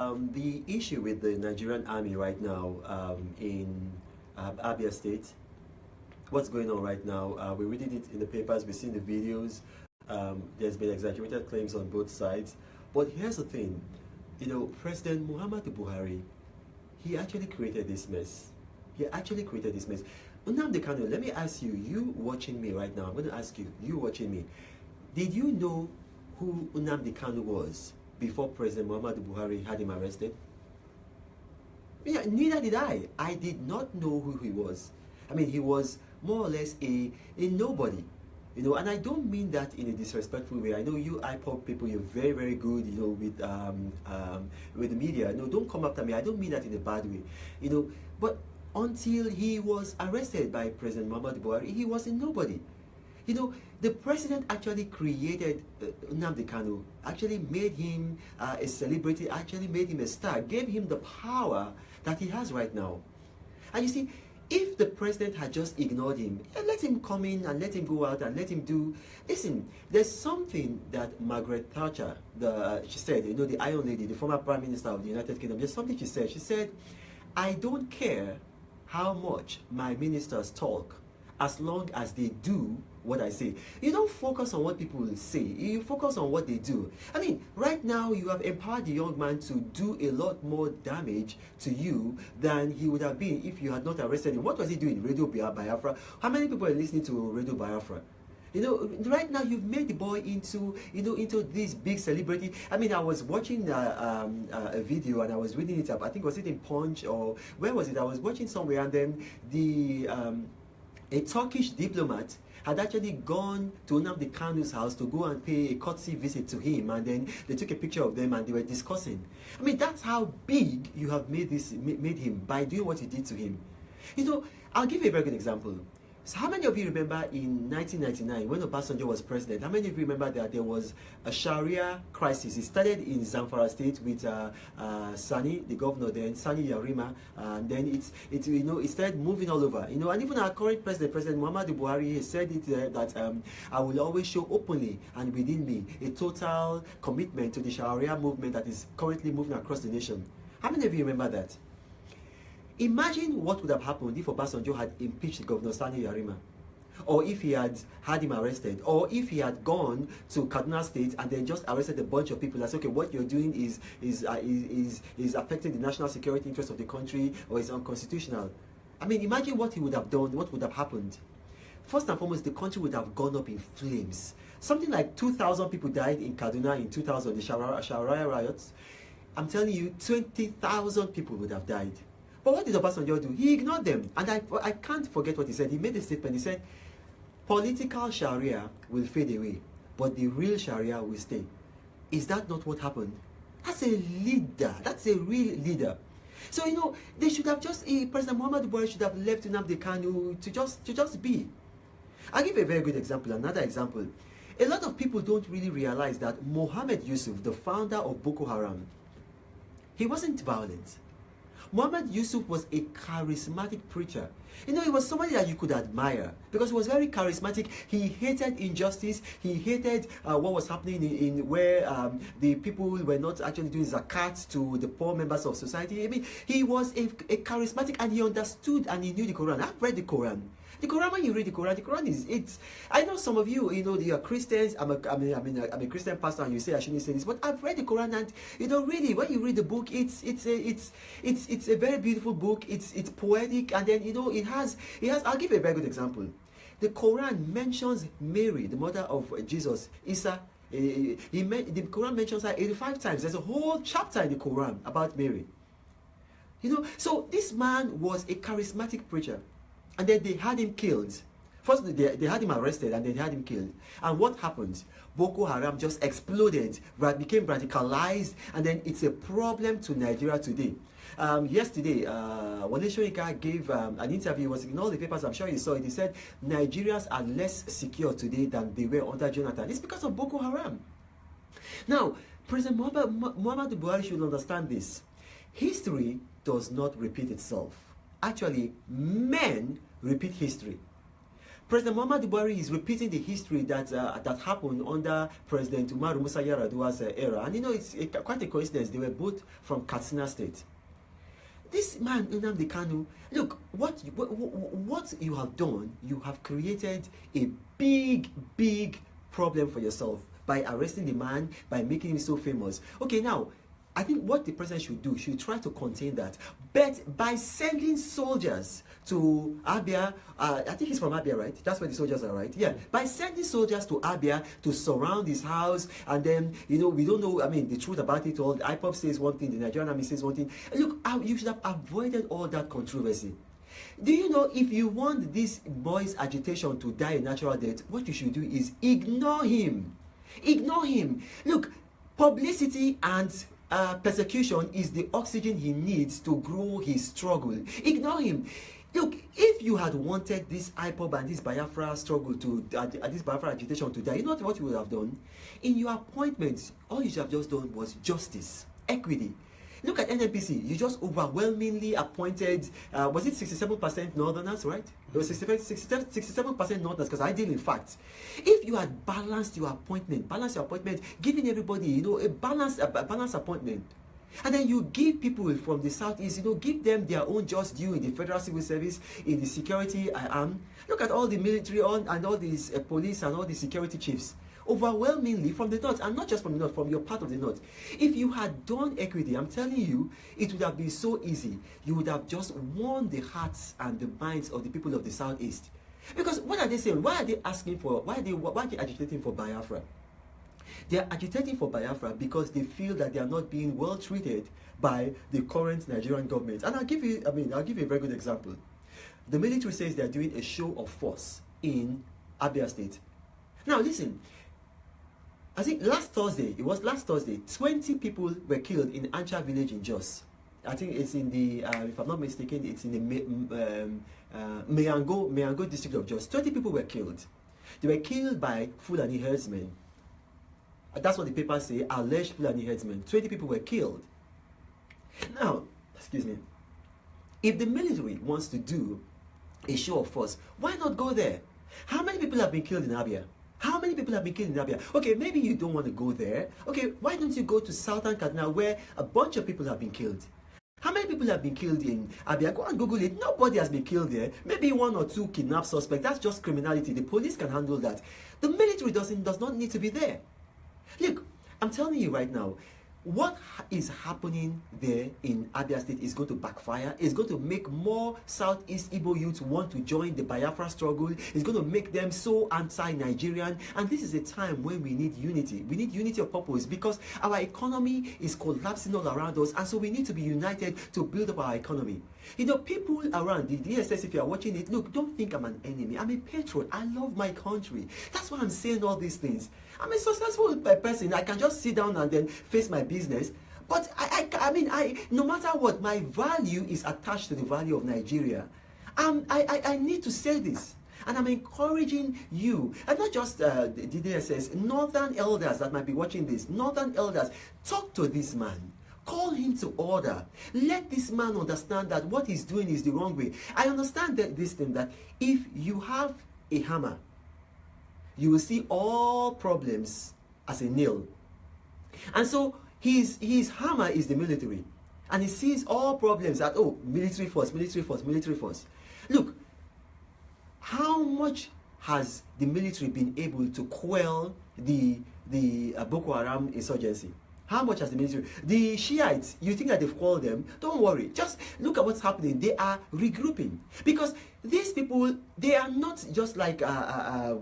The issue with the Nigerian army right now in Abia State, what's going on right now, we're reading it in the papers, we've seen the videos, there's been exaggerated claims on both sides. But here's the thing, President Muhammadu Buhari, he actually created this mess. He actually created this mess. Nnamdi Kanu, let me ask you, you watching me right now, I'm going to ask you, you watching me, did you know who Nnamdi Kanu was before President Muhammadu Buhari had him arrested? Yeah, neither did I. I did not know who he was. I mean, he was more or less a nobody. And I don't mean that in a disrespectful way. I know you IPOP people, you're very, very good, with the media. No, don't come after me. I don't mean that in a bad way. But until he was arrested by President Muhammadu Buhari, he was a nobody. The president actually created Nnamdi Kanu, actually made him a celebrity, actually made him a star, gave him the power that he has right now. And you see, if the president had just ignored him, and let him come in and let him go out and let him do, listen, there's something that Margaret Thatcher, she said, the Iron Lady, the former Prime Minister of the United Kingdom, there's something she said, I don't care how much my ministers talk, as long as they do what I say. You don't focus on what people say, you focus on what they do. I mean, right now you have empowered the young man to do a lot more damage to you than he would have been if you had not arrested him. What was he doing? Radio Biafra? How many people are listening to Radio Biafra? Right now you've made the boy into this big celebrity. I mean, I was watching a video and I was reading it up. I think was it in Punch or where was it? I was watching somewhere, and then a Turkish diplomat had actually gone to Nnamdi Kanu's house to go and pay a courtesy visit to him, and then they took a picture of them and they were discussing. I mean, that's how big you have made him by doing what you did to him. I'll give you a very good example. So how many of you remember in 1999 when Obasanjo was president, how many of you remember that there was a Sharia crisis? It started in Zamfara State with Sani, the governor then, Sani Yarima, and then it started moving all over. And even our current president, President Muhammadu Buhari, has said it that I will always show openly and within me a total commitment to the Sharia movement that is currently moving across the nation. How many of you remember that? Imagine what would have happened if Obasanjo had impeached Governor Sani Yarima, or if he had him arrested, or if he had gone to Kaduna State and then just arrested a bunch of people and said, okay, what you're doing is affecting the national security interest of the country or is unconstitutional. I mean, imagine what he would have done, what would have happened. First and foremost, the country would have gone up in flames. Something like 2,000 people died in Kaduna in 2000, the Sharia riots. I'm telling you, 20,000 people would have died. But what did Obasanjo do? He ignored them. And I can't forget what he said. He made a statement. He said, political Sharia will fade away, but the real Sharia will stay. Is that not what happened? That's a leader. That's a real leader. So, they should have just, President Muhammadu Buhari should have left Nnamdi Kanu to just be. I'll give a very good example, another example. A lot of people don't really realize that Mohammed Yusuf, the founder of Boko Haram, he wasn't violent. Mohammed Yusuf was a charismatic preacher. He was somebody that you could admire because he was very charismatic. He hated injustice. He hated what was happening in where the people were not actually doing zakat to the poor members of society. I mean, he was a charismatic, and he understood and he knew the Quran. I've read the Quran. The Quran, when you read the Quran is I know some of you, you are Christians. I'm a Christian pastor, and you say I shouldn't say this, but I've read the Quran, and really, when you read the book, it's a very beautiful book. It's poetic, and then it has. I'll give a very good example. The Quran mentions Mary, the mother of Jesus, Isa. The Quran mentions her 85 times. There's a whole chapter in the Quran about Mary. So this man was a charismatic preacher. And then they had him killed. First, they had him arrested, and then they had him killed. And what happened? Boko Haram just exploded, became radicalized, and then it's a problem to Nigeria today. Yesterday, Wole Soyinka gave an interview. It was in all the papers, I'm sure you saw it. He said, Nigerians are less secure today than they were under Jonathan. It's because of Boko Haram. Now, President Muhammadu Buhari should understand this. History does not repeat itself. Actually, men repeat history. President Muhammadu Buhari is repeating the history that that happened under President Umaru Musa Yar'Adua's era. And you know, it's quite a coincidence. They were both from Katsina State. This man, Nnamdi Kanu, look, what you have done, you have created a big problem for yourself by arresting the man, by making him so famous. Okay, now, I think what the president should do, should try to contain that. But by sending soldiers to Abia, I think he's from Abia, right? That's where the soldiers are, right? Yeah. By sending soldiers to Abia to surround his house, and then, you know, we don't know, I mean, the truth about it all. The IPOB says one thing, the Nigerian army says one thing. Look, you should have avoided all that controversy. Do you know, if you want this boy's agitation to die a natural death, what you should do is ignore him. Ignore him. Look, publicity and persecution is the oxygen he needs to grow his struggle. Ignore him. Look, if you had wanted this IPOB and this Biafra struggle to, this Biafra agitation to die, you know what you would have done? In your appointments, all you should have just done was justice, equity. Look at NNPC, you just overwhelmingly appointed, was it 67% Northerners, right? It was 67% Northerners, because I deal in facts. If you had balanced your appointment, giving everybody, you know, a balanced appointment, and then you give people from the southeast, you know, give them their own just due in the federal civil service, in the security arm. Look at all the military and all these police and all the security chiefs. Overwhelmingly from the north, and not just from the north, from your part of the north. If you had done equity, I'm telling you, it would have been so easy. You would have just won the hearts and the minds of the people of the southeast. Because what are they saying? Why are they asking for, why are they agitating for Biafra? They are agitating for Biafra because they feel that they are not being well treated by the current Nigerian government. And I'll give you a very good example. The military says they are doing a show of force in Abia State. Now listen, I think last Thursday, 20 people were killed in Ancha village in Jos. I think it's in the, if I'm not mistaken, it's in the Meango district of Jos. 20 people were killed. They were killed by Fulani herdsmen. That's what the papers say, alleged Fulani herdsmen. 20 people were killed. Now, excuse me, if the military wants to do a show of force, why not go there? How many people have been killed in Abia? How many people have been killed in Abia? Okay, maybe you don't want to go there. Okay, why don't you go to Southern Kaduna where a bunch of people have been killed? How many people have been killed in Abia? Go and Google it. Nobody has been killed there. Maybe one or two kidnapped suspects. That's just criminality. The police can handle that. The military does not need to be there. Look, I'm telling you right now, what is happening there in Abia State is going to backfire. It's going to make more Southeast Igbo youths want to join the Biafra struggle. It's going to make them so anti-Nigerian. And this is a time when we need unity. We need unity of purpose because our economy is collapsing all around us. And so we need to be united to build up our economy. You know, people around the DSS, if you are watching it, look, don't think I'm an enemy. I'm a patriot. I love my country. That's why I'm saying all these things. I'm a successful person. I can just sit down and then face my business. But I mean, no matter what, my value is attached to the value of Nigeria. I need to say this. And I'm encouraging you, and not just the DSS, northern elders that might be watching this, northern elders, talk to this man. Call him to order. Let this man understand that what he's doing is the wrong way. I understand that this thing, that if you have a hammer, you will see all problems as a nail. And so his hammer is the military. And he sees all problems at, oh, military force, military force, military force. Look, how much has the military been able to quell the Boko Haram insurgency? How much has the military? The Shiites, you think that they've called them? Don't worry. Just look at what's happening. They are regrouping. Because these people, they are not just like, they are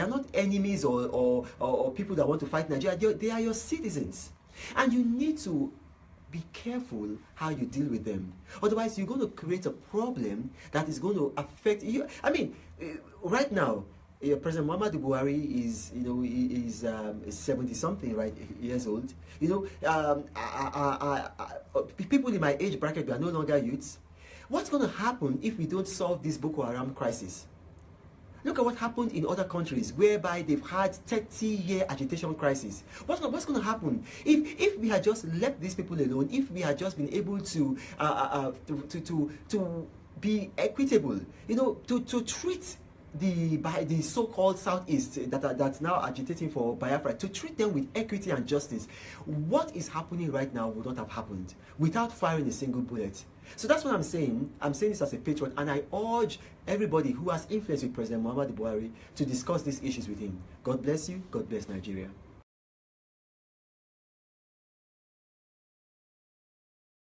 not enemies or people that want to fight Nigeria. They are your citizens. And you need to be careful how you deal with them. Otherwise, you're going to create a problem that is going to affect you. I mean, right now, President Muhammadu Buhari is, you know, is 70-something, right, years old. You know, people in my age bracket, we are no longer youths. What's going to happen if we don't solve this Boko Haram crisis? Look at what happened in other countries whereby they've had 30-year agitation crisis. What's going to happen if we had just left these people alone? If we had just been able to be equitable, you know, to treat the so-called Southeast that's now agitating for Biafra, to treat them with equity and justice, what is happening right now would not have happened without firing a single bullet. So that's what I'm saying. I'm saying this as a patriot, and I urge everybody who has influence with President Muhammadu Buhari to discuss these issues with him. God bless you. God bless Nigeria.